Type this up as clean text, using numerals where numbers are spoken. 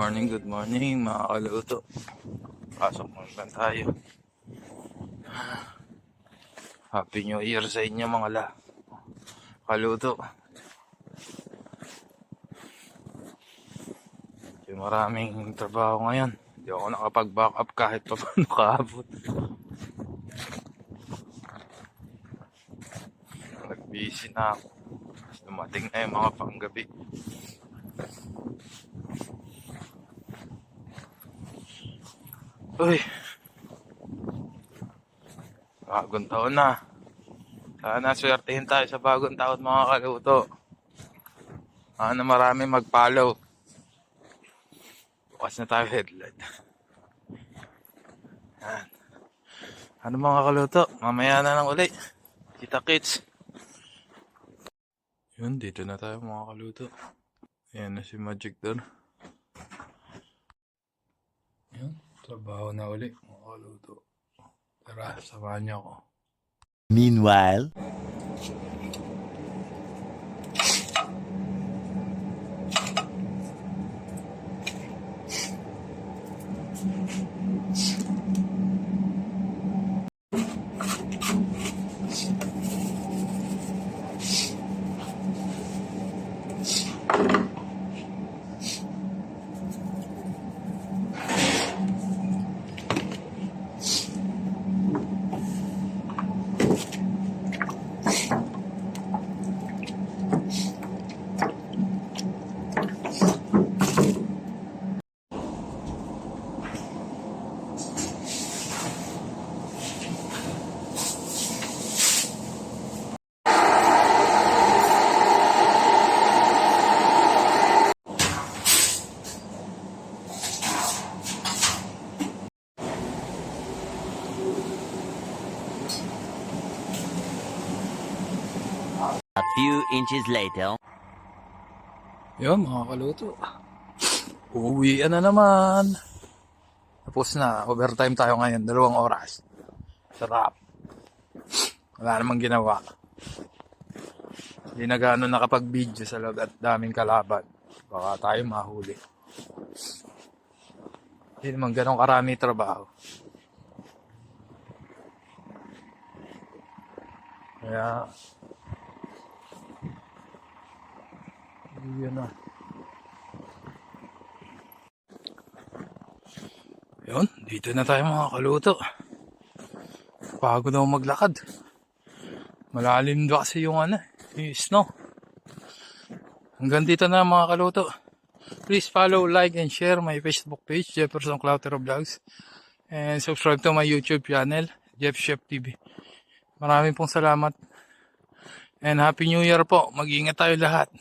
good morning mga kaluto. Pasok mo lang tayo. Happy New Year sa inyo mga kaluto. Maraming trabaho ngayon. Hindi ako nakapag-back up kahit pa paano kaabot. Nag-busy na ako. Dumating na yung mga panggabi. Uy! Bagong taon na. Sana swertihin tayo sa bagong taon mga kaluto. Sana marami mag-follow. Bukas na tayo headlight. Yan. Ano mga kaluto? Mamaya na lang ulit. Kita kits. Yun, dito na tayo mga kaluto. Ayan na si Magic doon. Yun, trabaho na ulit mga kaluto. Tara, samahan niyo ako. Meanwhile, a few inches later. Yun mga kaluto. Uuwian na naman. Tapos na. Overtime tayo ngayon. 2 oras. Sarap. Wala namang ginawa. Hindi na gano'n nakapag-video sa loob at daming kalaban. Baka tayo mahuli. Hindi naman gano'n karami trabaho. Kaya yun na. Yun, dito na tayo mga kaluto. Pagod na maglakad. Malalim na kasi yung yung snow. Hanggang dito na mga kaluto. Please follow, like, and share my Facebook page, Jefferson Clautero Vlogs. And subscribe to my YouTube channel, Jeff Chef TV. Maraming pong salamat. And Happy New Year po. Mag-iingat tayo lahat.